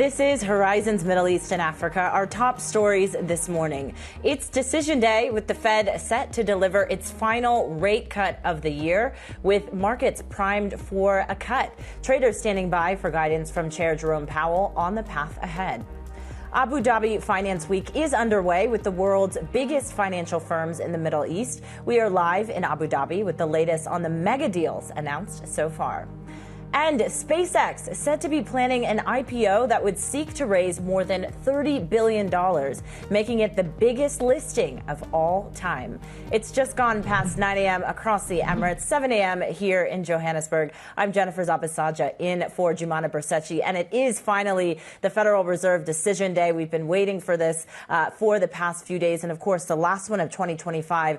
This is Horizons Middle East and Africa, our top stories this morning. It's decision day with the Fed set to deliver its final rate cut of the year, with markets primed for a cut. Traders standing by for guidance from Chair Jerome Powell on the path ahead. Abu Dhabi Finance Week is underway with the world's biggest financial firms in the Middle East. We are live in Abu Dhabi with the latest on the mega deals announced so far. And SpaceX said to be planning an IPO that would seek to raise more than $30 billion, making it the biggest listing of all time. It's just gone past 9 a.m. across the Emirates, 7 a.m. here in Johannesburg. I'm Jennifer Zabasaja in for Jumana Bersechi, and it is finally the Federal Reserve decision day. We've been waiting for this for the past few days, and of course, the last one of 2025.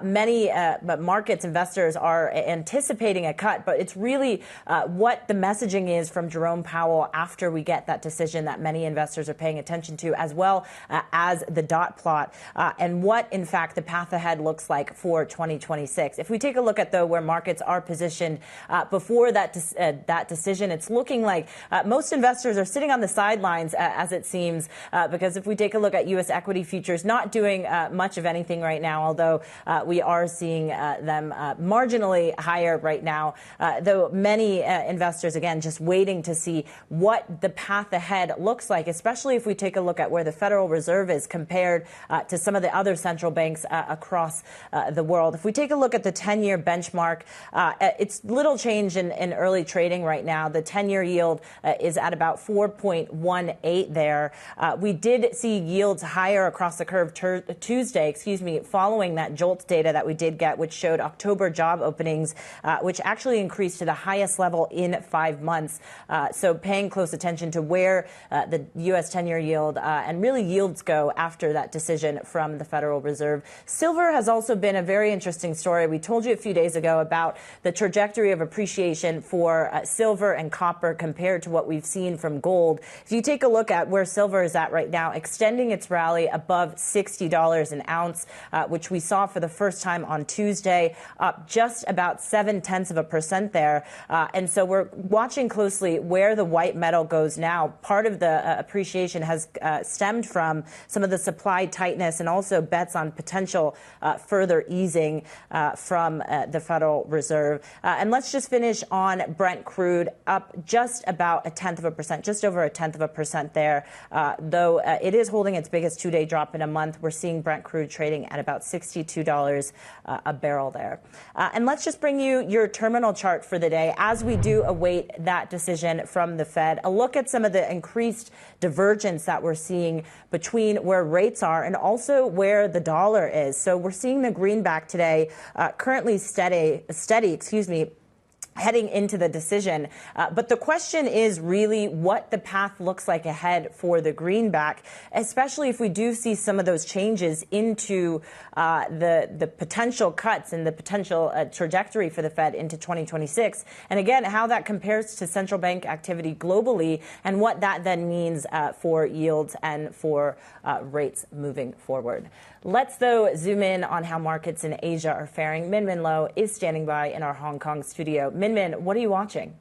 Many markets investors are anticipating a cut, but it's really what the messaging is from Jerome Powell after we get that decision that many investors are paying attention to, as well as the dot plot and what, in fact, the path ahead looks like for 2026. If we take a look at, though, where markets are positioned before that decision, it's looking like most investors are sitting on the sidelines, as it seems, because if we take a look at U.S. equity futures, not doing much of anything right now, although we are seeing them marginally higher right now, though many investors, again, just waiting to see what the path ahead looks like, especially if we take a look at where the Federal Reserve is compared to some of the other central banks across the world. If we take a look at the 10-year benchmark, it's little change in early trading right now. The 10-year yield is at about 4.18 there. We did see yields higher across the curve Tuesday, following that JOLTS data that we did get, which showed October job openings, which actually increased to the highest level in 5 months. So paying close attention to where the U.S. 10-year yield and really yields go after that decision from the Federal Reserve. Silver has also been a very interesting story. We told you a few days ago about the trajectory of appreciation for silver and copper compared to what we've seen from gold. If you take a look at where silver is at right now, extending its rally above $60 an ounce, which we saw for the first time on Tuesday, up just about 0.7% there. And so we're watching closely where the white metal goes now. Part of the appreciation has stemmed from some of the supply tightness and also bets on potential further easing from the Federal Reserve. And let's just finish on Brent crude, up just about 0.1%, just over 0.1% there. Though it is holding its biggest two-day drop in a month, we're seeing Brent crude trading at about $62 a barrel there. And let's just bring you your terminal chart for the day as we do await that decision from the Fed. A look at some of the increased divergence that we're seeing between where rates are and also where the dollar is. So we're seeing the greenback today currently steady, heading into the decision. But the question is really what the path looks like ahead for the greenback, especially if we do see some of those changes into the potential cuts and the potential trajectory for the Fed into 2026. And again, how that compares to central bank activity globally and what that then means for yields and for rates moving forward. Let's, though, zoom in on how markets in Asia are faring. Min Min Lo is standing by in our Hong Kong studio. Min Min, what are you watching?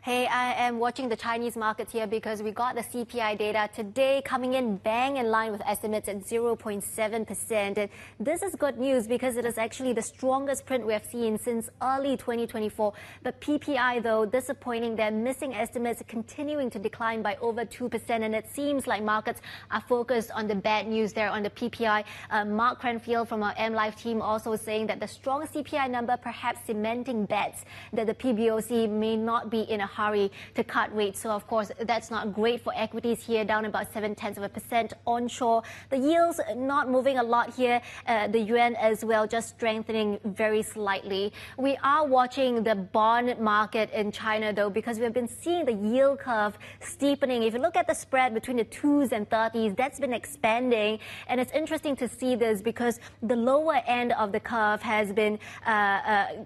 Hey, I am watching the Chinese markets here because we got the CPI data today coming in bang in line with estimates at 0.7%. And this is good news because it is actually the strongest print we have seen since early 2024. The PPI, though, disappointing. They're missing estimates, continuing to decline by over 2%. And it seems like markets are focused on the bad news there on the PPI. Mark Cranfield from our MLive team also saying that the strong CPI number perhaps cementing bets that the PBOC may not be in a hurry to cut rates. So, of course, that's not great for equities here, down about 0.7% onshore. The yields not moving a lot here. The yuan as well, just strengthening very slightly. We are watching the bond market in China, though, because we have been seeing the yield curve steepening. If you look at the spread between the 2s and 30s, that's been expanding. And it's interesting to see this because the lower end of the curve has been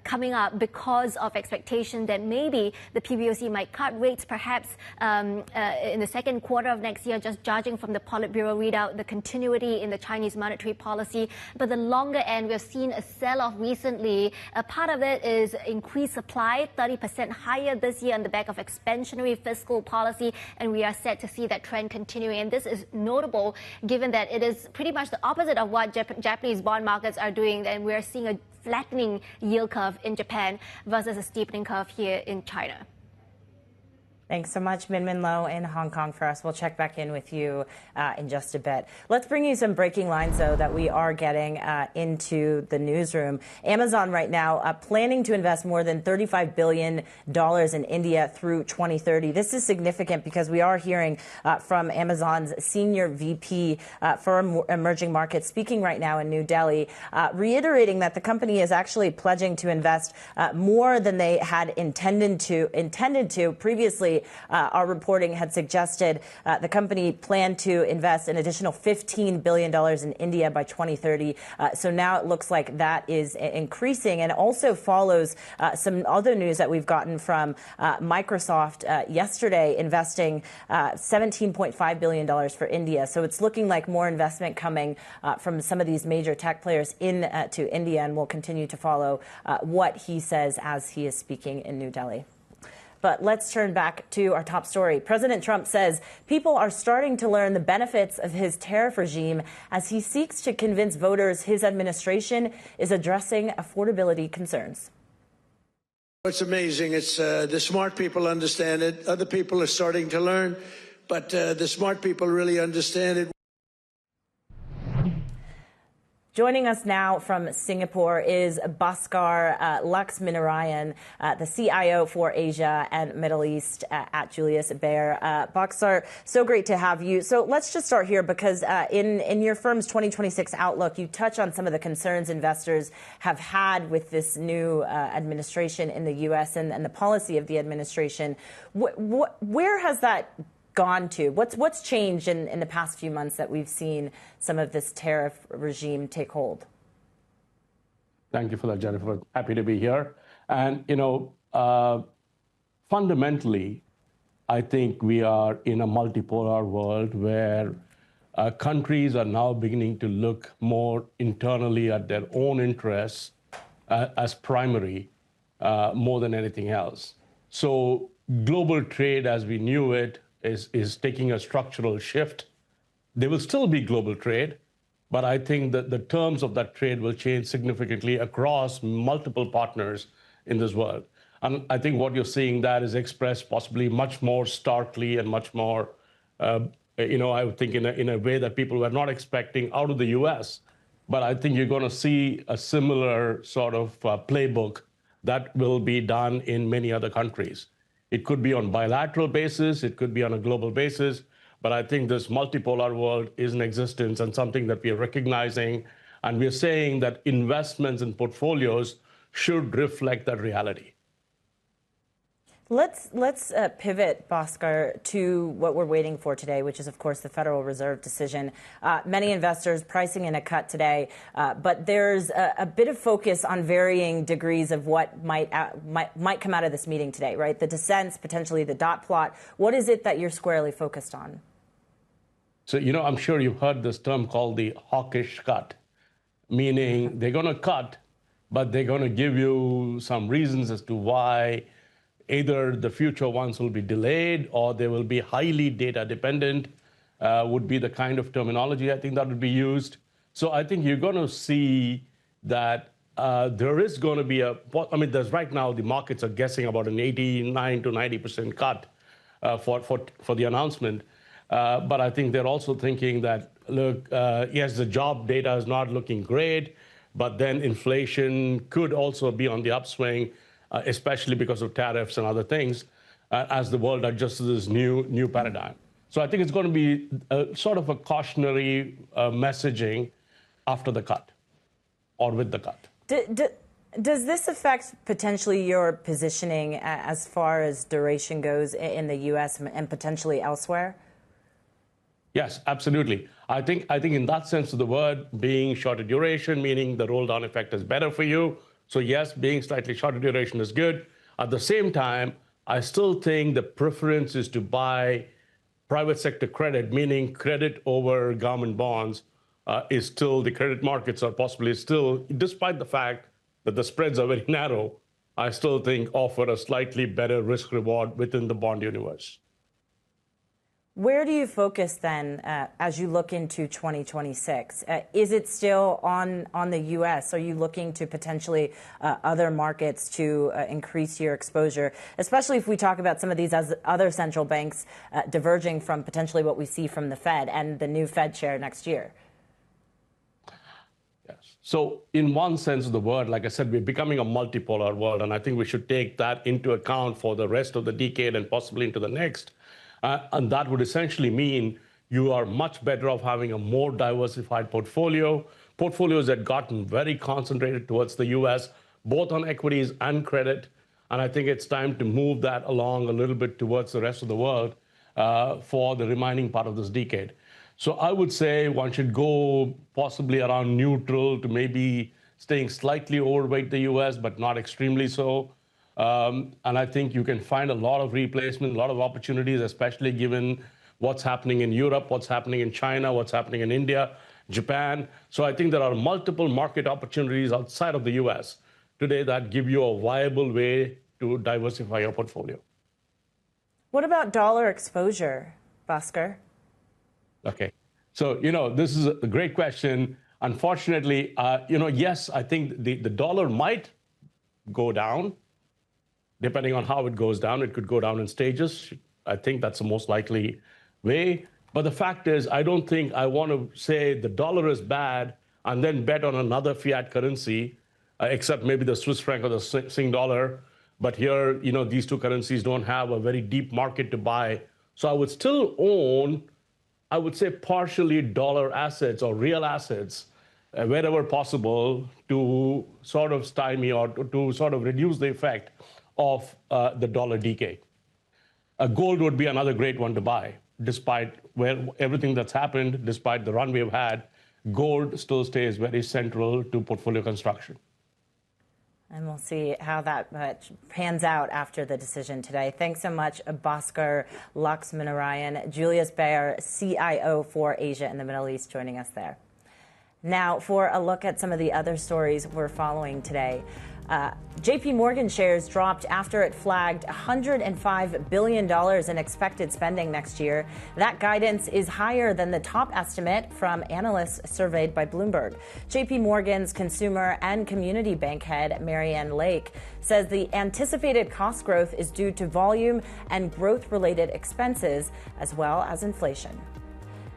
coming up because of expectation that maybe the PBOC policy might cut rates perhaps in the second quarter of next year, just judging from the Politburo readout, the continuity in the Chinese monetary policy. But the longer end, we've seen a sell-off recently. A part of it is increased supply, 30% higher this year on the back of expansionary fiscal policy, and we are set to see that trend continuing. And this is notable given that it is pretty much the opposite of what Japanese bond markets are doing, and we're seeing a flattening yield curve in Japan versus a steepening curve here in China. Thanks so much, Min Lo in Hong Kong for us. We'll check back in with you in just a bit. Let's bring you some breaking lines, though, that we are getting into the newsroom. Amazon right now planning to invest more than $35 billion in India through 2030. This is significant because we are hearing from Amazon's senior VP for emerging markets speaking right now in New Delhi, reiterating that the company is actually pledging to invest more than they had intended to previously. Our reporting had suggested the company planned to invest an additional $15 billion in India by 2030. So now it looks like that is increasing, and also follows some other news that we've gotten from Microsoft yesterday, investing $17.5 billion for India. So it's looking like more investment coming from some of these major tech players to India, and we'll continue to follow what he says as he is speaking in New Delhi. But let's turn back to our top story. President Trump says people are starting to learn the benefits of his tariff regime as he seeks to convince voters his administration is addressing affordability concerns. It's amazing. It's the smart people understand it. Other people are starting to learn, but the smart people really understand it. Joining us now from Singapore is Bhaskar Laxminarayan, the CIO for Asia and Middle East at Julius Baer. Bhaskar, so great to have you. So let's just start here because in your firm's 2026 outlook, you touch on some of the concerns investors have had with this new administration in the U.S. and the policy of the administration. Where has that gone to? What's changed in the past few months that we've seen some of this tariff regime take hold? Thank you for that, Jennifer. Happy to be here. And, fundamentally, I think we are in a multipolar world where countries are now beginning to look more internally at their own interests as primary, more than anything else. So global trade as we knew it is taking a structural shift. There will still be global trade, but I think that the terms of that trade will change significantly across multiple partners in this world. And I think what you're seeing that is expressed possibly much more starkly and much more, I would think in a way that people were not expecting out of the US. But I think you're going to see a similar sort of playbook that will be done in many other countries. It could be on bilateral basis, it could be on a global basis, but I think this multipolar world is in existence and something that we are recognizing, and we are saying that investments in portfolios should reflect that reality. Let's pivot, Bhaskar, to what we're waiting for today, which is, of course, the Federal Reserve decision. Many investors pricing in a cut today, but there's a bit of focus on varying degrees of what might come out of this meeting today, right? The dissents, potentially the dot plot. What is it that you're squarely focused on? So, I'm sure you've heard this term called the hawkish cut, meaning they're going to cut, but they're going to give you some reasons as to why. Either the future ones will be delayed or they will be highly data dependent, would be the kind of terminology I think that would be used. So I think you're going to see that there is going to be there's right now the markets are guessing about an 89 to 90% cut for the announcement. But I think they're also thinking that, look, yes, the job data is not looking great, but then inflation could also be on the upswing. Especially because of tariffs and other things, as the world adjusts to this new paradigm. So I think it's going to be sort of a cautionary messaging after the cut or with the cut. Does this affect potentially your positioning as far as duration goes in the U.S. and potentially elsewhere? Yes, absolutely. I think in that sense of the word, being shorter duration, meaning the roll-down effect is better for you. So yes, being slightly shorter duration is good. At the same time, I still think the preference is to buy private sector credit, meaning credit over government bonds, is still, the credit markets are possibly still, despite the fact that the spreads are very narrow, I still think offer a slightly better risk reward within the bond universe. Where do you focus then as you look into 2026? Is it still on the U.S.? Are you looking to potentially other markets to increase your exposure, especially if we talk about some of these other central banks diverging from potentially what we see from the Fed and the new Fed chair next year? Yes. So in one sense of the word, like I said, we're becoming a multipolar world, and I think we should take that into account for the rest of the decade and possibly into the next. And that would essentially mean you are much better off having a more diversified portfolio. Portfolios that gotten very concentrated towards the US, both on equities and credit. And I think it's time to move that along a little bit towards the rest of the world for the remaining part of this decade. So I would say one should go possibly around neutral to maybe staying slightly overweight the US, but not extremely so. And I think you can find a lot of replacement, a lot of opportunities, especially given what's happening in Europe, what's happening in China, what's happening in India, Japan. So I think there are multiple market opportunities outside of the US today that give you a viable way to diversify your portfolio. What about dollar exposure, Bhaskar? Okay. So, this is a great question. Unfortunately, yes, I think the dollar might go down. Depending on how it goes down, it could go down in stages. I think that's the most likely way. But the fact is, I don't think I want to say the dollar is bad and then bet on another fiat currency, except maybe the Swiss franc or the Sing dollar. But here, these two currencies don't have a very deep market to buy. So I would still own, I would say, partially dollar assets or real assets wherever possible to sort of stymie or to sort of reduce the effect of the dollar decay. Gold would be another great one to buy. Despite everything that's happened, despite the run we've had, gold still stays very central to portfolio construction. And we'll see how that pans out after the decision today. Thanks so much, Bhaskar Laxminarayan, Julius Baer, CIO for Asia and the Middle East, joining us there. Now, for a look at some of the other stories we're following today. JP Morgan shares dropped after it flagged $105 billion in expected spending next year. That guidance is higher than the top estimate from analysts surveyed by Bloomberg. JP Morgan's consumer and community bank head, Marianne Lake, says the anticipated cost growth is due to volume and growth-related expenses, as well as inflation.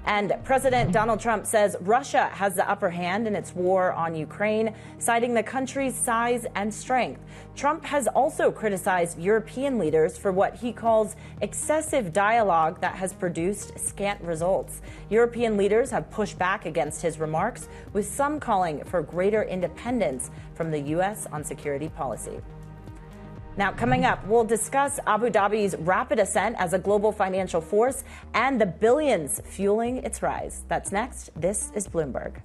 And President Donald Trump says Russia has the upper hand in its war on Ukraine, citing the country's size and strength. Trump has also criticized European leaders for what he calls excessive dialogue that has produced scant results. European leaders have pushed back against his remarks, with some calling for greater independence from the U.S. on security policy. Now, coming up, we'll discuss Abu Dhabi's rapid ascent as a global financial force and the billions fueling its rise. That's next. This is Bloomberg.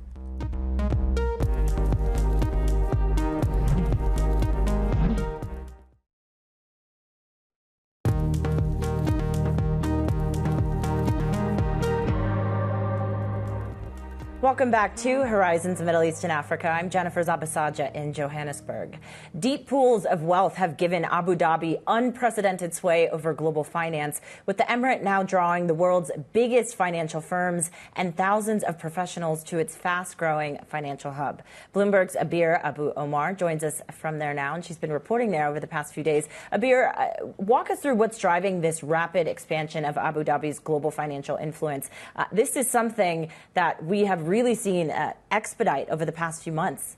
Welcome back to Horizons Middle East and Africa. I'm Jennifer Zabasaja in Johannesburg. Deep pools of wealth have given Abu Dhabi unprecedented sway over global finance, with the emirate now drawing the world's biggest financial firms and thousands of professionals to its fast-growing financial hub. Bloomberg's Abir Abu Omar joins us from there now, and she's been reporting there over the past few days. Abir, walk us through what's driving this rapid expansion of Abu Dhabi's global financial influence. This is something that we have really seen expedite over the past few months.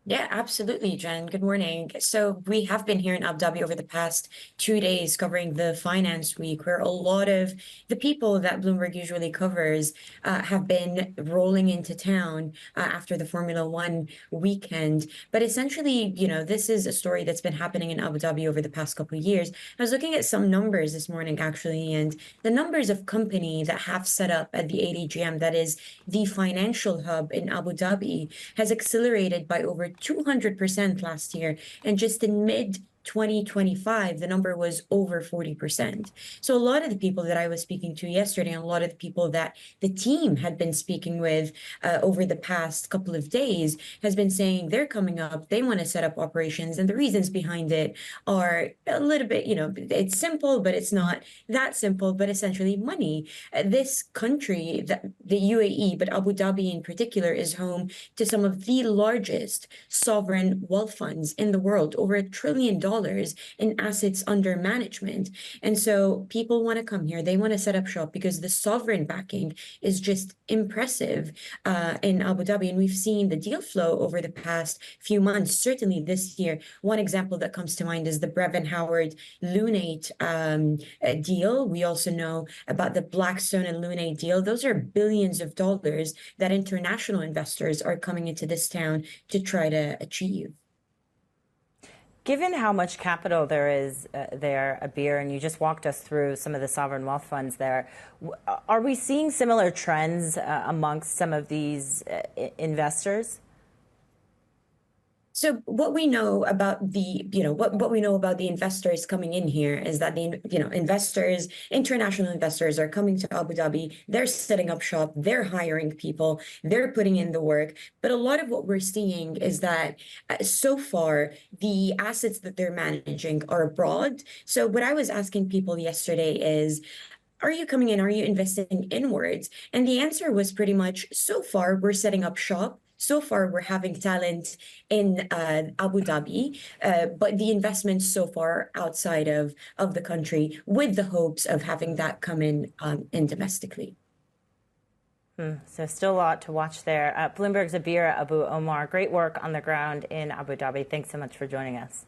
Yeah, absolutely, Jen. Good morning. So we have been here in Abu Dhabi over the past 2 days covering the Finance Week, where a lot of the people that Bloomberg usually covers have been rolling into town after the Formula One weekend. But essentially, this is a story that's been happening in Abu Dhabi over the past couple of years. I was looking at some numbers this morning, actually, and the numbers of companies that have set up at the ADGM, that is the financial hub in Abu Dhabi, has accelerated by over 200% last year. And just in mid 2025, the number was over 40%. So a lot of the people that I was speaking to yesterday, and a lot of the people that the team had been speaking with over the past couple of days, has been saying they're coming up, they want to set up operations, and the reasons behind it are a little bit, it's simple, but it's not that simple, but essentially money. This country, the UAE, but Abu Dhabi in particular, is home to some of the largest sovereign wealth funds in the world, over $1 trillion in assets under management. And so people want to come here. They want to set up shop because the sovereign backing is just impressive in Abu Dhabi. And we've seen the deal flow over the past few months, certainly this year. One example that comes to mind is the Brevin Howard Lunate deal. We also know about the Blackstone and Lunate deal. Those are billions of dollars that international investors are coming into this town to try to achieve. Given how much capital there is there, Baer, and you just walked us through some of the sovereign wealth funds there, are we seeing similar trends amongst some of these investors? So what we know about the, what we know about the investors coming in here is that the, investors, international investors are coming to Abu Dhabi, they're setting up shop, they're hiring people, they're putting in the work. But a lot of what we're seeing is that so far, the assets that they're managing are abroad. So what I was asking people yesterday is, are you coming in? Are you investing inwards? And the answer was pretty much, so far, we're setting up shop. So far, we're having talent in Abu Dhabi, but the investments so far outside of the country, with the hopes of having that come in domestically. So still a lot to watch there. Bloomberg's Baer Abu Omar, great work on the ground in Abu Dhabi. Thanks so much for joining us.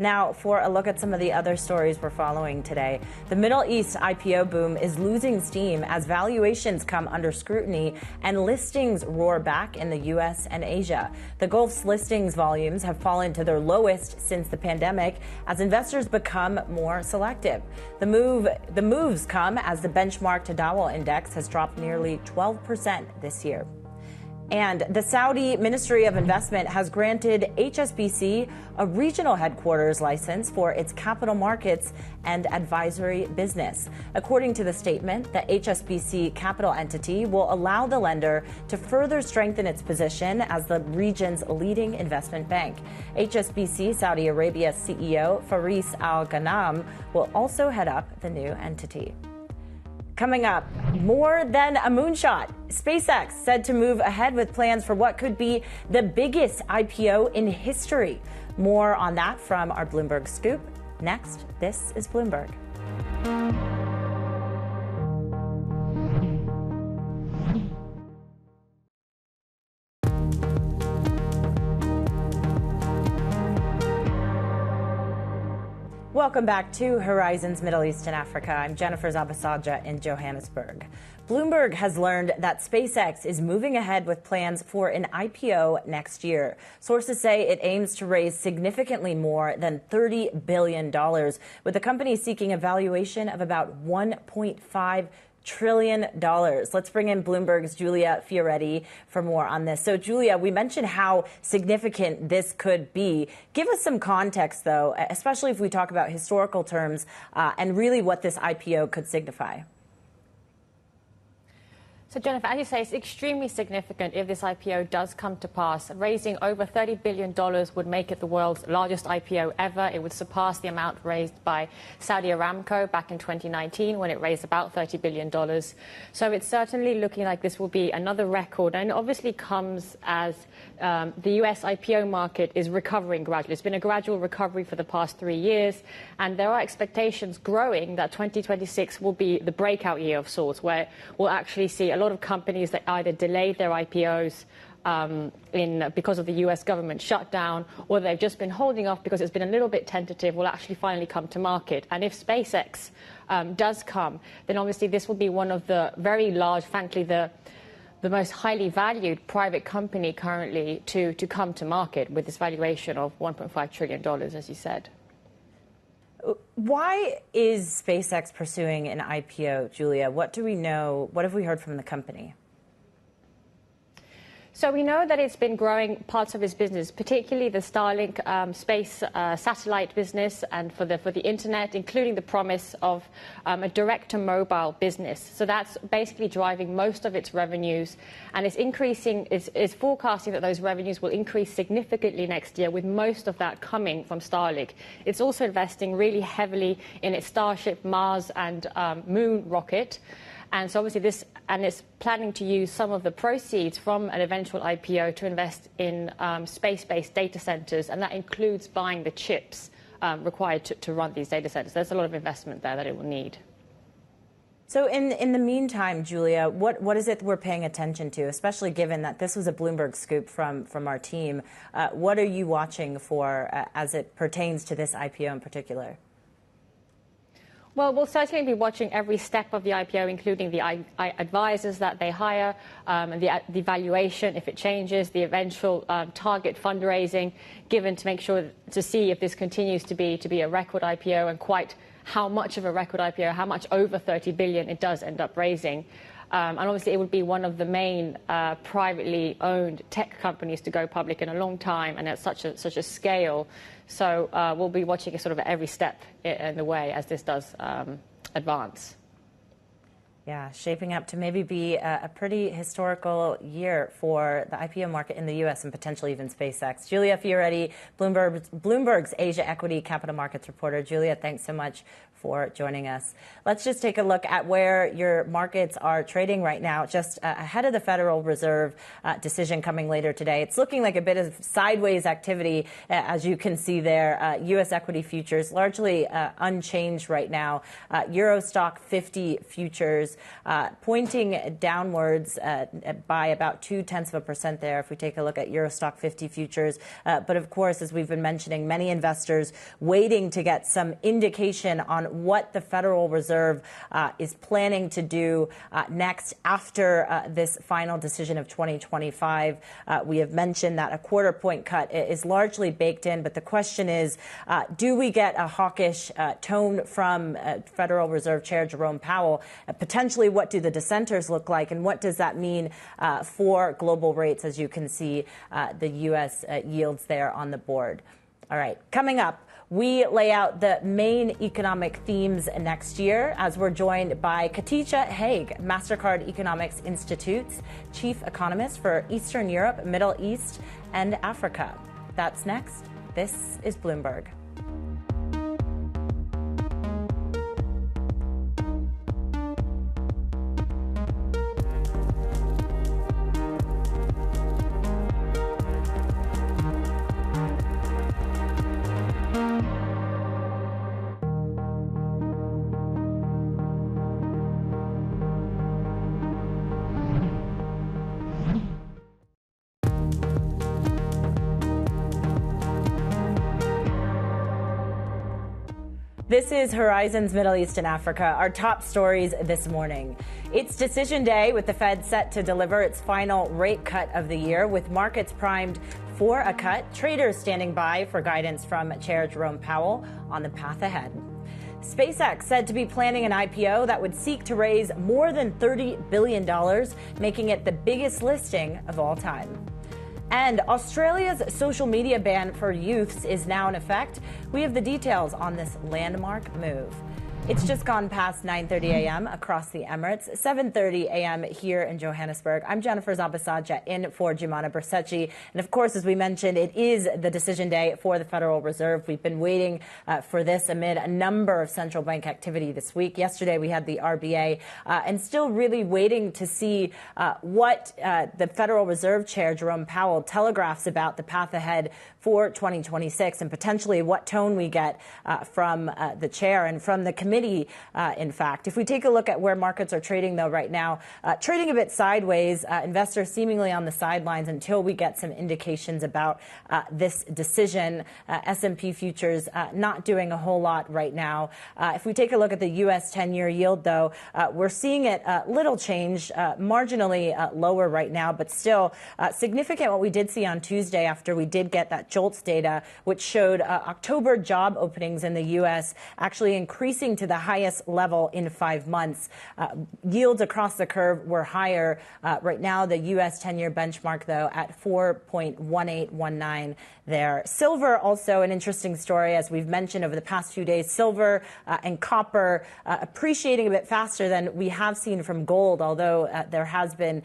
Now, for a look at some of the other stories we're following today. The Middle East IPO boom is losing steam as valuations come under scrutiny and listings roar back in the U.S. and Asia. The Gulf's listings volumes have fallen to their lowest since the pandemic as investors become more selective. The moves come as the benchmark Tadawul index has dropped nearly 12% this year. And the Saudi Ministry of Investment has granted HSBC a regional headquarters license for its capital markets and advisory business. According to the statement, the HSBC capital entity will allow the lender to further strengthen its position as the region's leading investment bank. HSBC Saudi Arabia's CEO Faris Al Ghanam will also head up the new entity. Coming up, more than a moonshot. SpaceX said to move ahead with plans for what could be the biggest IPO in history. More on that from our Bloomberg Scoop. Next, this is Bloomberg. Welcome back to Horizons Middle East and Africa. I'm Jennifer Zabasaja in Johannesburg. Bloomberg has learned that SpaceX is moving ahead with plans for an IPO next year. Sources say it aims to raise significantly more than $30 billion, with the company seeking a valuation of about $1.5 trillion. Let's bring in Bloomberg's Julia Fioretti for more on this. So, Julia, we mentioned how significant this could be. Give us some context, though, especially if we talk about historical terms and really what this IPO could signify. So, Jennifer, as you say, it's extremely significant if this IPO does come to pass. Raising over $30 billion would make it the world's largest IPO ever. It would surpass the amount raised by Saudi Aramco back in 2019 when it raised about $30 billion. So it's certainly looking like this will be another record. And it obviously comes as the US IPO market is recovering gradually. It's been a gradual recovery for the past 3 years. And there are expectations growing that 2026 will be the breakout year of sorts, where we'll actually see a lot of companies that either delayed their IPOs because of the US government shutdown, or they've just been holding off because it's been a little bit tentative, will actually finally come to market. And if SpaceX does come, then obviously this will be one of the very large, frankly, the most highly valued private company currently to come to market with this valuation of $1.5 trillion, as you said. Why is SpaceX pursuing an IPO, Julia? What do we know? What have we heard from the company? So we know that it's been growing parts of its business, particularly the Starlink space satellite business, and for the internet, including the promise of a direct-to-mobile business. So that's basically driving most of its revenues, and it's increasing. Is forecasting that those revenues will increase significantly next year, with most of that coming from Starlink. It's also investing really heavily in its Starship Mars and Moon rocket. And so obviously it's planning to use some of the proceeds from an eventual IPO to invest in space-based data centers, and that includes buying the chips required to run these data centers. There's a lot of investment there that it will need. So in the meantime, Julia, what is it we're paying attention to, especially given that this was a Bloomberg scoop from our team? What are you watching for as it pertains to this IPO in particular? Well, we'll certainly be watching every step of the IPO, including the advisors that they hire, and the valuation, if it changes, the eventual target fundraising given to make sure to see if this continues to be a record IPO, and quite how much of a record IPO, how much over 30 billion it does end up raising. And obviously, it would be one of the main privately owned tech companies to go public in a long time, and at such a scale. So we'll be watching it sort of at every step in the way as this does advance. Yeah, shaping up to maybe be a pretty historical year for the IPO market in the U.S. and potentially even SpaceX. Julia Fioretti, Bloomberg's Asia Equity Capital Markets reporter. Julia, thanks so much for joining us. Let's just take a look at where your markets are trading right now, just ahead of the Federal Reserve decision coming later today. It's looking like a bit of sideways activity, as you can see there. U.S. equity futures largely unchanged right now. Euro Stock 50 futures pointing downwards by about 0.2% there if we take a look at Euro Stock 50 futures. But of course, as we've been mentioning, many investors waiting to get some indication on what the Federal Reserve is planning to do next after this final decision of 2025. We have mentioned that a quarter-point cut is largely baked in, but the question is, do we get a hawkish tone from Federal Reserve Chair Jerome Powell? Potentially, what do the dissenters look like, and what does that mean for global rates, as you can see the U.S. yields there on the board? All right, coming up, we lay out the main economic themes next year as we're joined by Khatija Haque, Mastercard Economics Institute's chief economist for Eastern Europe, Middle East, and Africa. That's next. This is Bloomberg. This is Horizons Middle East and Africa, our top stories this morning. It's decision day, with the Fed set to deliver its final rate cut of the year, with markets primed for a cut, traders standing by for guidance from Chair Jerome Powell on the path ahead. SpaceX said to be planning an IPO that would seek to raise more than $30 billion, making it the biggest listing of all time. And Australia's social media ban for youths is now in effect. We have the details on this landmark move. It's just gone past 9:30 a.m. across the Emirates, 7:30 a.m. here in Johannesburg. I'm Jennifer Zabasadja in for Jumana Bersetchi. And of course, as we mentioned, it is the decision day for the Federal Reserve. We've been waiting for this amid a number of central bank activity this week. Yesterday, we had the RBA and still really waiting to see what the Federal Reserve Chair, Jerome Powell, telegraphs about the path ahead for 2026 and potentially what tone we get from the chair and from the committee. In fact, if we take a look at where markets are trading, though, right now, trading a bit sideways, investors seemingly on the sidelines until we get some indications about this decision. S&P futures not doing a whole lot right now. If we take a look at the U.S. 10-year yield, though, we're seeing it little change, marginally lower right now, but still significant what we did see on Tuesday after we did get that JOLTS data, which showed October job openings in the U.S. actually increasing to the highest level in 5 months. Yields across the curve were higher. Right now, the U.S. 10-year benchmark, though, at 4.1819 there. Silver, also an interesting story, as we've mentioned over the past few days. Silver and copper appreciating a bit faster than we have seen from gold, although there has been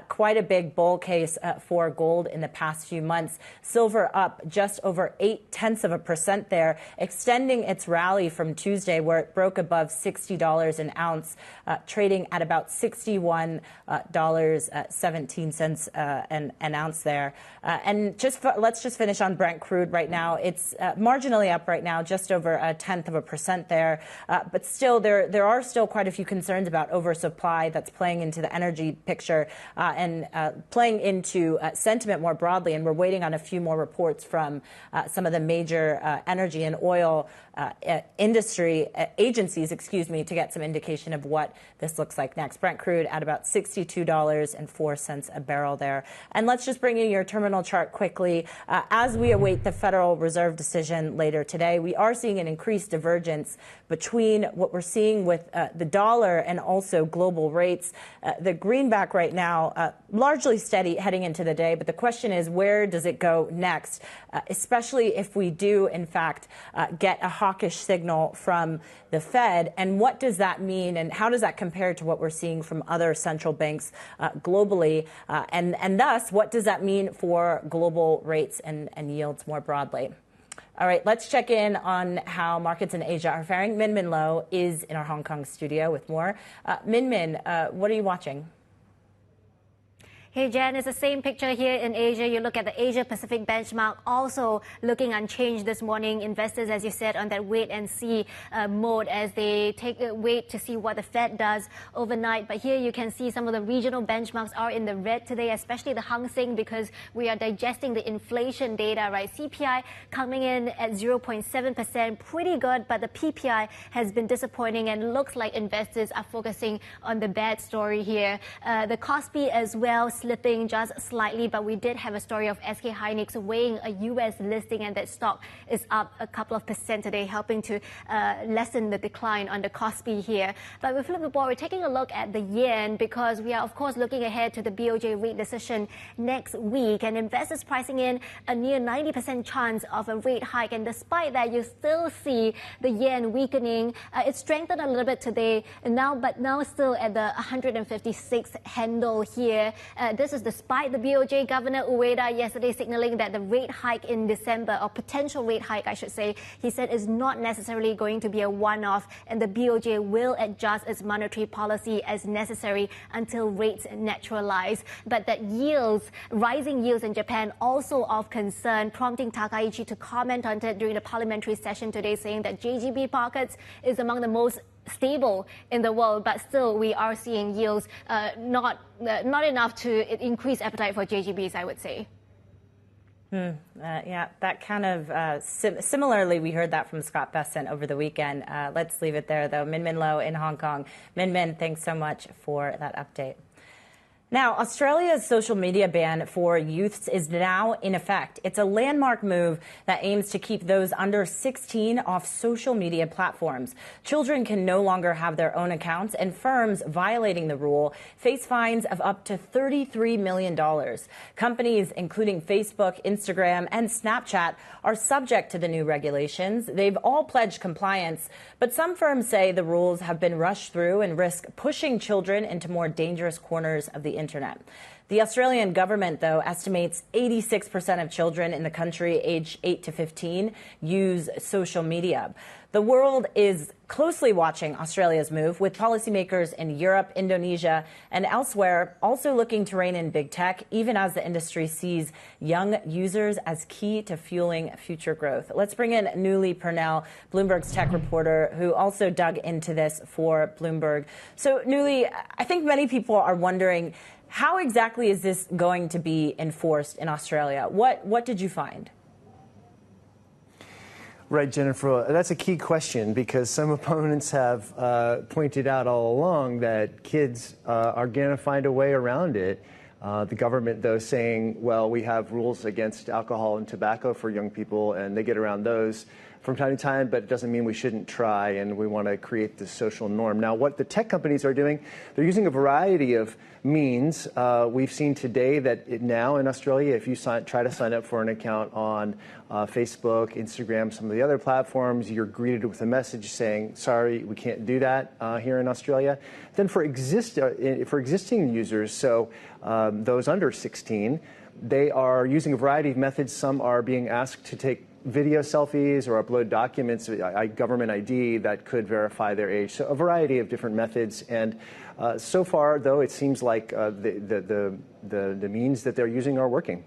quite a big bull case for gold in the past few months. Silver up just over 0.8% there, extending its rally from Tuesday, where it broke above $60 an ounce, trading at about $61.17 an ounce there. And let's just finish on Brent crude right now. It's marginally up right now, just over 0.1% there. But still, there are still quite a few concerns about oversupply that's playing into the energy picture and playing into sentiment more broadly. And we're waiting on a few more reports from some of the major energy and oil industry agencies, to get some indication of what this looks like next. Brent crude at about $62.04 a barrel there. And let's just bring you your terminal chart quickly. As we await the Federal Reserve decision later today, we are seeing an increased divergence between what we're seeing with the dollar and also global rates. The greenback right now, largely steady heading into the day. But the question is, where does it go next, especially if we do, in fact, get a hawkish signal from the Fed? And what does that mean? And how does that compare to what we're seeing from other central banks globally? And thus, what does that mean for global rates and yields more broadly? All right, let's check in on how markets in Asia are faring. Min Min Lo is in our Hong Kong studio with more. Min Min, what are you watching? Hey, Jen, it's the same picture here in Asia. You look at the Asia Pacific benchmark, also looking unchanged this morning. Investors, as you said, on that wait and see mode as they wait to see what the Fed does overnight. But here you can see some of the regional benchmarks are in the red today, especially the Hang Seng, because we are digesting the inflation data, right? CPI coming in at 0.7%, pretty good, but the PPI has been disappointing and looks like investors are focusing on the bad story here. The Kospi as well, slipping just slightly, but we did have a story of SK Hynix weighing a U.S. listing, and that stock is up a couple of percent today, helping to lessen the decline on the Kospi here. But we flip the board, we're taking a look at the yen, because we are, of course, looking ahead to the BOJ rate decision next week, and investors pricing in a near 90% chance of a rate hike. And despite that, you still see the yen weakening. It strengthened a little bit today, but now still at the 156 handle here. This is despite the BOJ Governor Ueda yesterday signaling that the rate hike in December, or potential rate hike, I should say, he said is not necessarily going to be a one-off, and the BOJ will adjust its monetary policy as necessary until rates naturalize. But that rising yields in Japan also of concern, prompting Takaichi to comment on it during the parliamentary session today, saying that JGB markets is among the most stable in the world, but still we are seeing yields not enough to increase appetite for JGBs, I would say. Yeah, that kind of similarly, we heard that from Scott Bessent over the weekend. Let's leave it there, though. Min Min Lo in Hong Kong. Min Min, thanks so much for that update. Now, Australia's social media ban for youths is now in effect. It's a landmark move that aims to keep those under 16 off social media platforms. Children can no longer have their own accounts, and firms violating the rule face fines of up to $33 million. Companies, including Facebook, Instagram, and Snapchat, are subject to the new regulations. They've all pledged compliance, but some firms say the rules have been rushed through and risk pushing children into more dangerous corners of the internet. The Australian government, though, estimates 86% of children in the country aged 8 to 15 use social media. The world is closely watching Australia's move, with policymakers in Europe, Indonesia, and elsewhere also looking to rein in big tech, even as the industry sees young users as key to fueling future growth. Let's bring in Newly Purnell, Bloomberg's tech reporter, who also dug into this for Bloomberg. So, Newly, I think many people are wondering, how exactly is this going to be enforced in Australia? What did you find? Right, Jennifer, that's a key question, because some opponents have pointed out all along that kids are going to find a way around it. The government, though, saying, well, we have rules against alcohol and tobacco for young people, and they get around those. from time to time, but it doesn't mean we shouldn't try, and we want to create this social norm. Now, what the tech companies are doing, they're using a variety of means. We've seen today that now in Australia, if you try to sign up for an account on Facebook, Instagram, some of the other platforms, you're greeted with a message saying, sorry, we can't do that here in Australia. Then for existing users, so those under 16, they are using a variety of methods. Some are being asked to take video selfies or upload documents, government ID that could verify their age. So a variety of different methods. And so far, though, it seems like the means that they're using are working.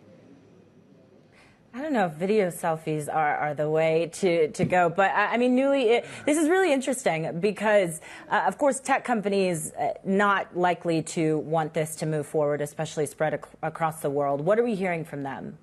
I don't know if video selfies are the way to go, but I mean, this is really interesting because, of course, tech companies not likely to want this to move forward, especially spread across the world. What are we hearing from them?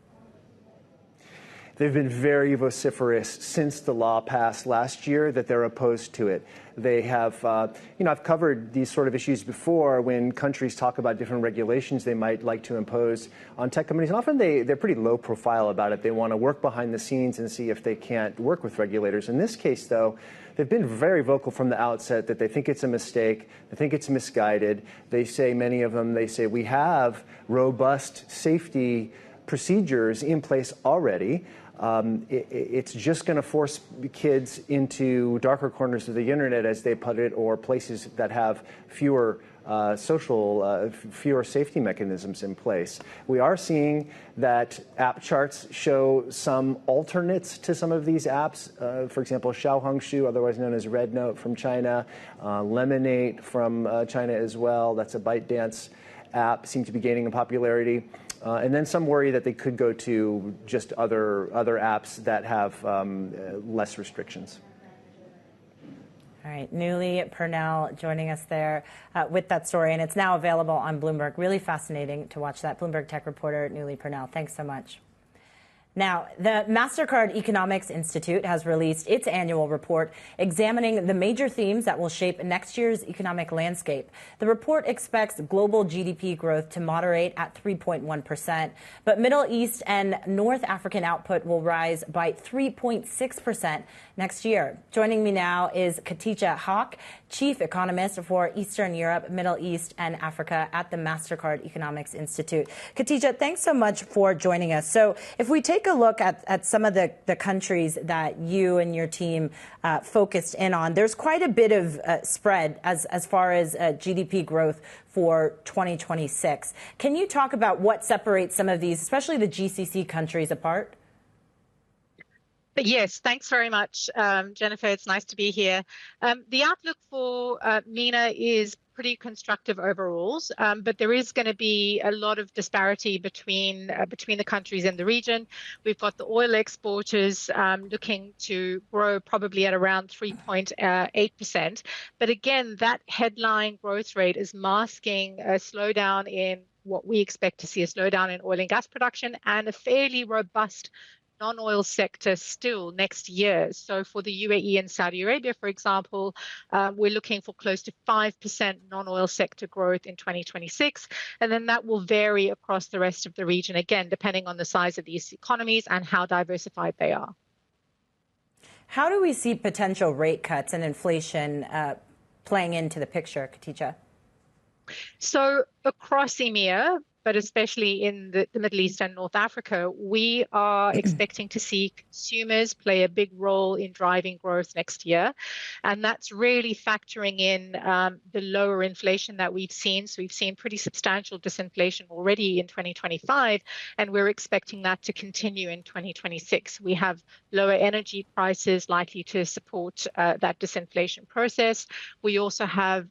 They've been very vociferous since the law passed last year that they're opposed to it. They have, I've covered these sort of issues before when countries talk about different regulations they might like to impose on tech companies. Often they're pretty low profile about it. They want to work behind the scenes and see if they can't work with regulators. In this case, though, they've been very vocal from the outset that they think it's a mistake, they think it's misguided. They say, many of them, we have robust safety procedures in place already. It's just going to force kids into darker corners of the internet, as they put it, or places that have fewer fewer safety mechanisms in place. We are seeing that app charts show some alternates to some of these apps. For example, Xiaohongshu, otherwise known as Red Note from China, Lemonade from China as well. That's a ByteDance app, seem to be gaining in popularity. And then some worry that they could go to just other apps that have less restrictions. All right, Newly Purnell joining us there with that story, and it's now available on Bloomberg. Really fascinating to watch that. Bloomberg tech reporter Newly Purnell, thanks so much. Now, the Mastercard Economics Institute has released its annual report examining the major themes that will shape next year's economic landscape. The report expects global GDP growth to moderate at 3.1%, but Middle East and North African output will rise by 3.6% next year. Joining me now is Khatija Haque, Chief Economist for Eastern Europe, Middle East, and Africa at the Mastercard Economics Institute. Khatija, thanks so much for joining us. So if we take a look at some of the countries that you and your team focused in on, there's quite a bit of spread as far as GDP growth for 2026. Can you talk about what separates some of these, especially the GCC countries, apart? Yes, thanks very much, Jennifer. It's nice to be here. The outlook for MENA is pretty constructive overall, but there is going to be a lot of disparity between the countries in the region. We've got the oil exporters looking to grow probably at around 3.8%. But again, that headline growth rate is masking a slowdown in what we expect to see, a slowdown in oil and gas production, and a fairly robust non-oil sector still next year. So for the UAE and Saudi Arabia, for example, we're looking for close to 5% non-oil sector growth in 2026. And then that will vary across the rest of the region, again, depending on the size of these economies and how diversified they are. How do we see potential rate cuts and inflation playing into the picture, Khatija? So across EMEA, but especially in the Middle East and North Africa, we are expecting to see consumers play a big role in driving growth next year. And that's really factoring in the lower inflation that we've seen. So we've seen pretty substantial disinflation already in 2025, and we're expecting that to continue in 2026. We have lower energy prices likely to support that disinflation process. We also have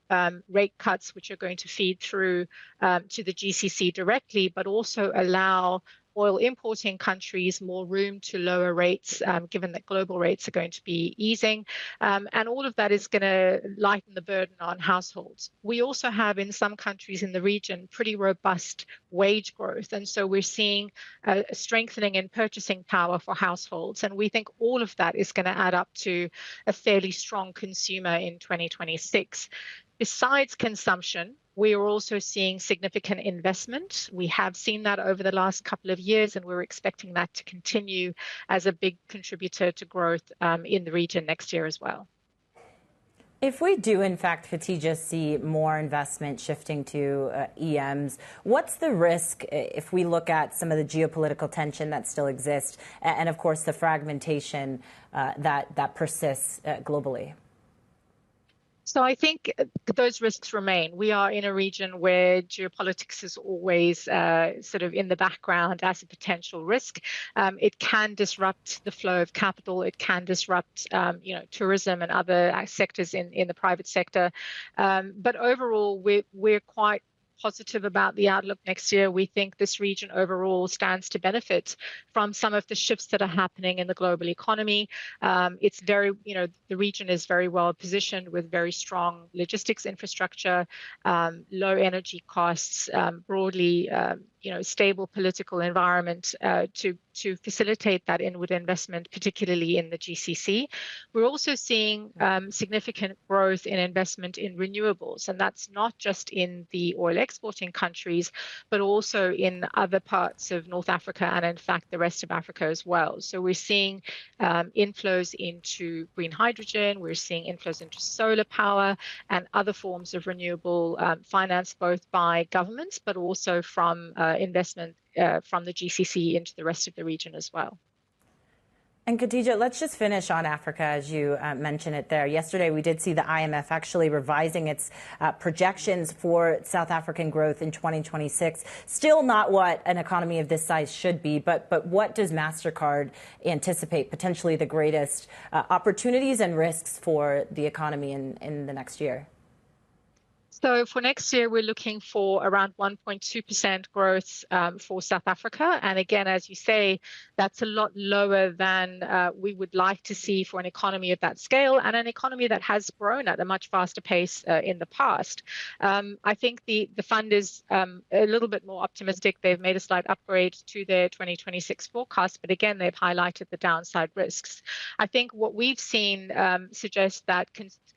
rate cuts, which are going to feed through to the GCC directly, but also allow oil importing countries more room to lower rates, given that global rates are going to be easing. And all of that is going to lighten the burden on households. We also have in some countries in the region pretty robust wage growth. And so we're seeing a strengthening in purchasing power for households. And we think all of that is going to add up to a fairly strong consumer in 2026. Besides consumption, We are also seeing significant investment. We have seen that over the last couple of years, and we're expecting that to continue as a big contributor to growth in the region next year as well. If we do, in fact, Khatija, see more investment shifting to EMs, what's the risk if we look at some of the geopolitical tension that still exists and, of course, the fragmentation that persists globally? So I think those risks remain. We are in a region where geopolitics is always sort of in the background as a potential risk. It can disrupt the flow of capital. It can disrupt, tourism and other sectors in the private sector. But overall, we're quite positive about the outlook next year. We think this region overall stands to benefit from some of the shifts that are happening in the global economy. It's very, the region is very well positioned with very strong logistics infrastructure, low energy costs, broadly, stable political environment to facilitate that inward investment, particularly in the GCC. We're also seeing significant growth in investment in renewables, and that's not just in the oil exporting countries, but also in other parts of North Africa and, in fact, the rest of Africa as well. So we're seeing inflows into green hydrogen. We're seeing inflows into solar power and other forms of renewable finance, both by governments, but also from investment from the GCC into the rest of the region as well. And Khatija, let's just finish on Africa, as you mentioned it there. Yesterday, we did see the IMF actually revising its projections for South African growth in 2026. Still not what an economy of this size should be, but what does Mastercard anticipate potentially the greatest opportunities and risks for the economy in the next year? So for next year, we're looking for around 1.2% growth for South Africa. And again, as you say, that's a lot lower than we would like to see for an economy of that scale and an economy that has grown at a much faster pace in the past. I think the fund is a little bit more optimistic. They've made a slight upgrade to their 2026 forecast, but again, they've highlighted the downside risks. I think what we've seen suggests that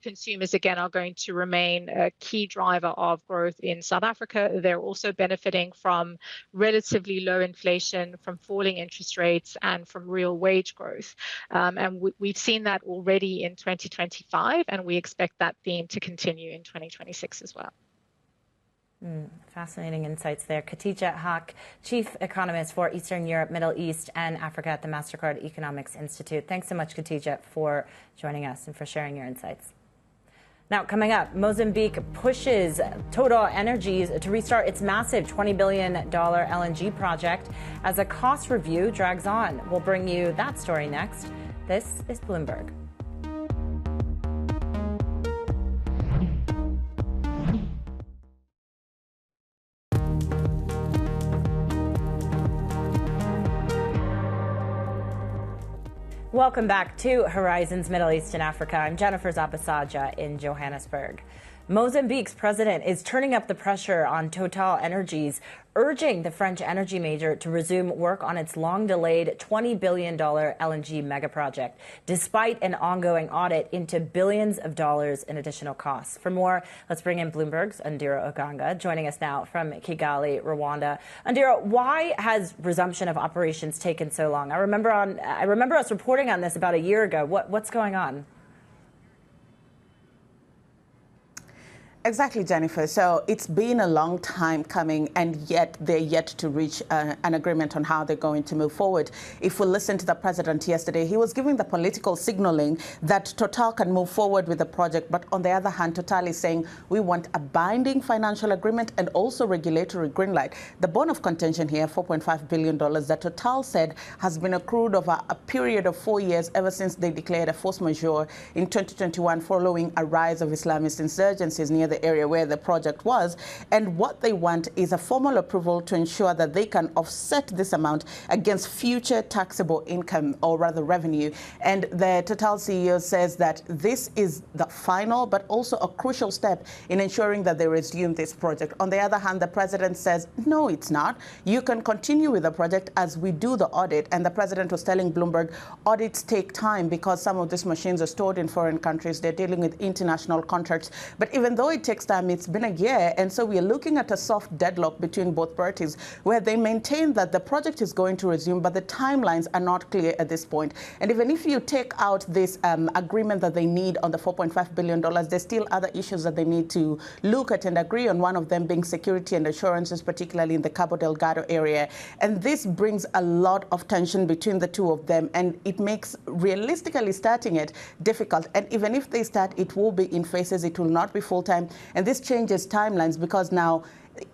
consumers, again, are going to remain a key driver of growth in South Africa. They're also benefiting from relatively low inflation, from falling interest rates, and from real wage growth. And we've seen that already in 2025, and we expect that theme to continue in 2026 as well. Fascinating insights there. Khatija Haque, Chief Economist for Eastern Europe, Middle East, and Africa at the Mastercard Economics Institute. Thanks so much, Khatija, for joining us and for sharing your insights. Now, coming up, Mozambique pushes TotalEnergies to restart its massive $20 billion LNG project as a cost review drags on. We'll bring you that story next. This is Bloomberg. Welcome back to Horizons Middle East and Africa. I'm Jennifer Zabasaja in Johannesburg. Mozambique's president is turning up the pressure on TotalEnergies, urging the French energy major to resume work on its long-delayed $20 billion LNG megaproject, despite an ongoing audit into billions of dollars in additional costs. For more, let's bring in Bloomberg's Andira Oganga, joining us now from Kigali, Rwanda. Andira, why has resumption of operations taken so long? I remember us reporting on this about a year ago. What's going on? Exactly, Jennifer. So it's been a long time coming, and yet they're yet to reach an agreement on how they're going to move forward. If we listen to the president yesterday, he was giving the political signaling that Total can move forward with the project. But on the other hand, Total is saying we want a binding financial agreement and also regulatory green light. The bone of contention here, $4.5 billion that Total said has been accrued over a period of 4 years ever since they declared a force majeure in 2021 following a rise of Islamist insurgencies near the area where the project was. And what they want is a formal approval to ensure that they can offset this amount against future taxable income, or rather revenue. And the Total CEO says that this is the final but also a crucial step in ensuring that they resume this project. On the other hand, the president says, no, it's not. You can continue with the project as we do the audit. And the president was telling Bloomberg audits take time because some of these machines are stored in foreign countries. They're dealing with international contracts. But even though it it takes time. It's been a year, and so we are looking at a soft deadlock between both parties where they maintain that the project is going to resume, but the timelines are not clear at this point. And even if you take out this agreement that they need on the $4.5 billion, there's still other issues that they need to look at and agree on, one of them being security and assurances, particularly in the Cabo Delgado area. And this brings a lot of tension between the two of them, and it makes realistically starting it difficult. And even if they start, it will be in phases. It will not be full-time. And this changes timelines because now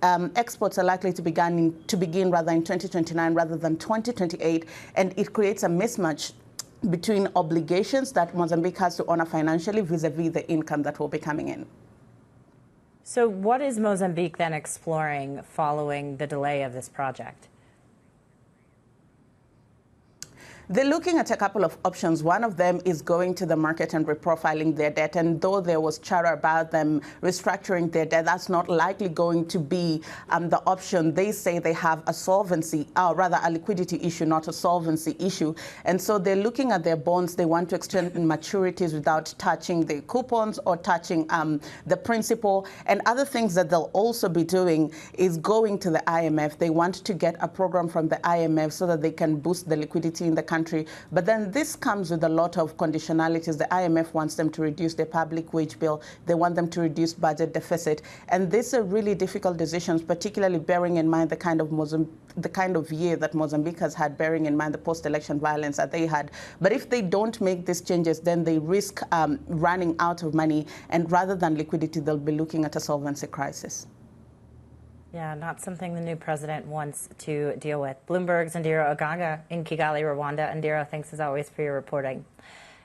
exports are likely to begin rather in 2029 rather than 2028. And it creates a mismatch between obligations that Mozambique has to honor financially vis-a-vis the income that will be coming in. So what is Mozambique then exploring following the delay of this project? They're looking at a couple of options. One of them is going to the market and reprofiling their debt. And though there was chatter about them restructuring their debt, that's not likely going to be the option. They say they have a solvency, or rather a liquidity issue, not a solvency issue. And so they're looking at their bonds. They want to extend maturities without touching the coupons or touching the principal. And other things that they'll also be doing is going to the IMF. They want to get a program from the IMF so that they can boost the liquidity in the country. But then this comes with a lot of conditionalities. The IMF wants them to reduce their public wage bill. They want them to reduce budget deficit. And these are really difficult decisions, particularly bearing in mind the kind of year that Mozambique has had, bearing in mind the post-election violence that they had. But if they don't make these changes, then they risk running out of money. And rather than liquidity, they'll be looking at a solvency crisis. Yeah, not something the new president wants to deal with. Bloomberg's Indira Oganga in Kigali, Rwanda. Indira, thanks as always for your reporting.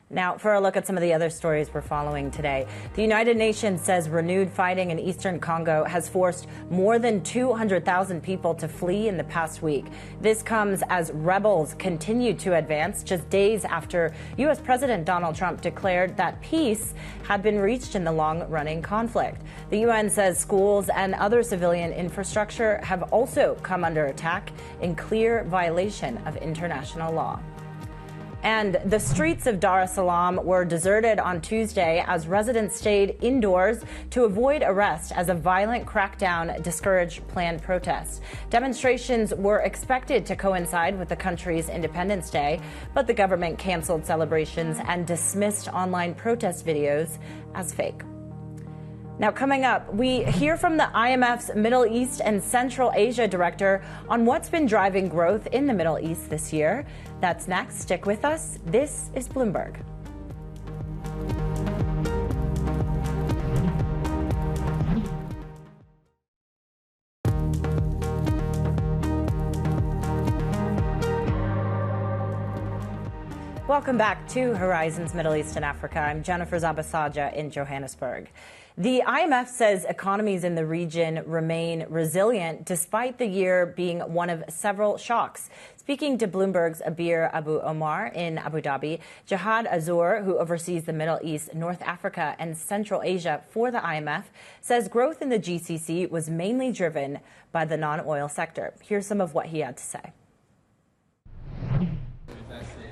Now, for a look at some of the other stories we're following today. The United Nations says renewed fighting in eastern Congo has forced more than 200,000 people to flee in the past week. This comes as rebels continue to advance just days after U.S. President Donald Trump declared that peace had been reached in the long-running conflict. The UN says schools and other civilian infrastructure have also come under attack in clear violation of international law. And the streets of Dar es Salaam were deserted on Tuesday as residents stayed indoors to avoid arrest as a violent crackdown discouraged planned protests. Demonstrations were expected to coincide with the country's Independence Day, but the government canceled celebrations and dismissed online protest videos as fake. Now, coming up, we hear from the IMF's Middle East and Central Asia director on what's been driving growth in the Middle East this year. That's next. Stick with us. This is Bloomberg. Welcome back to Horizons Middle East and Africa. I'm Jennifer Zabasaja in Johannesburg. The IMF says economies in the region remain resilient despite the year being one of several shocks. Speaking to Bloomberg's Abir Abu Omar in Abu Dhabi, Jihad Azour, who oversees the Middle East, North Africa and Central Asia for the IMF, says growth in the GCC was mainly driven by the non-oil sector. Here's some of what he had to say.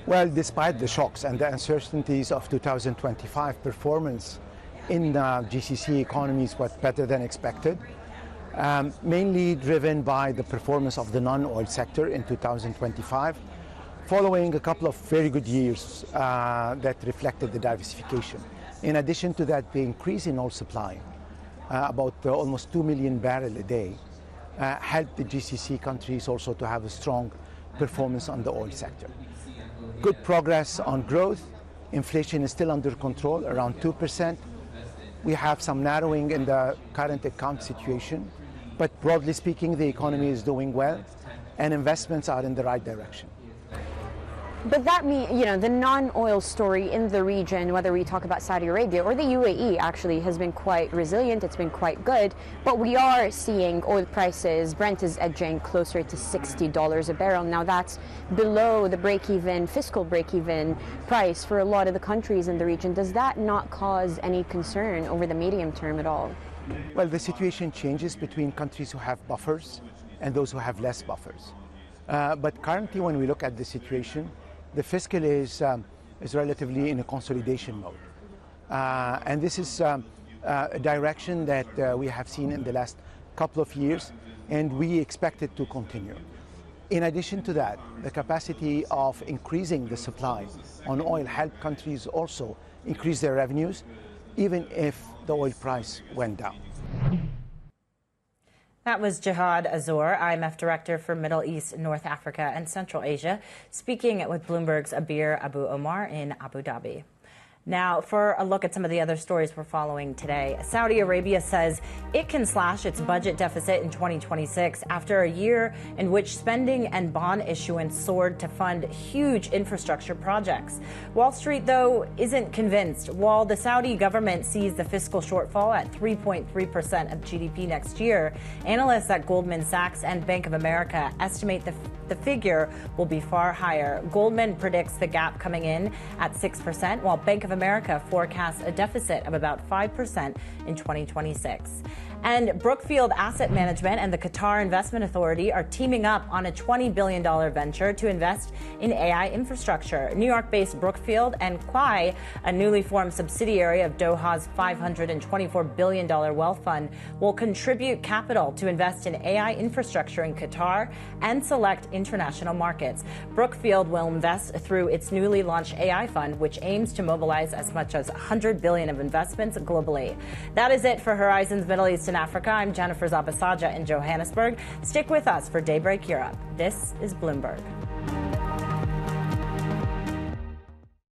Well, despite the shocks and the uncertainties of 2025 performance in GCC economies was better than expected, mainly driven by the performance of the non-oil sector in 2025, following a couple of very good years that reflected the diversification. In addition to that, the increase in oil supply, about almost 2 million barrels a day, helped the GCC countries also to have a strong performance on the oil sector. Good progress on growth. Inflation is still under control, around 2%. We have some narrowing in the current account situation, but broadly speaking, the economy is doing well and investments are in the right direction. But that means, the non-oil story in the region, whether we talk about Saudi Arabia or the UAE, actually has been quite resilient. It's been quite good. But we are seeing oil prices. Brent is edging closer to $60 a barrel. Now that's below the fiscal break-even price for a lot of the countries in the region. Does that not cause any concern over the medium term at all? Well, the situation changes between countries who have buffers and those who have less buffers. But currently, when we look at the situation, the fiscal is relatively in a consolidation mode. And this is direction that we have seen in the last couple of years, and we expect it to continue. In addition to that, the capacity of increasing the supply on oil helped countries also increase their revenues, even if the oil price went down. That was Jihad Azour, IMF Director for Middle East, North Africa, and Central Asia, speaking with Bloomberg's Baer Abu Omar in Abu Dhabi. Now, for a look at some of the other stories we're following today, Saudi Arabia says it can slash its budget deficit in 2026 after a year in which spending and bond issuance soared to fund huge infrastructure projects. Wall Street, though, isn't convinced. While the Saudi government sees the fiscal shortfall at 3.3% of GDP next year, analysts at Goldman Sachs and Bank of America estimate the figure will be far higher. Goldman predicts the gap coming in at 6%, while Bank of America forecasts a deficit of about 5% in 2026. And Brookfield Asset Management and the Qatar Investment Authority are teaming up on a $20 billion venture to invest in AI infrastructure. New York-based Brookfield and Quai, a newly formed subsidiary of Doha's $524 billion wealth fund, will contribute capital to invest in AI infrastructure in Qatar and select international markets. Brookfield will invest through its newly launched AI fund, which aims to mobilize as much as $100 billion of investments globally. That is it for Horizons Middle East and Africa. I'm Jennifer Zabasaja in Johannesburg. Stick with us for Daybreak Europe. This is Bloomberg.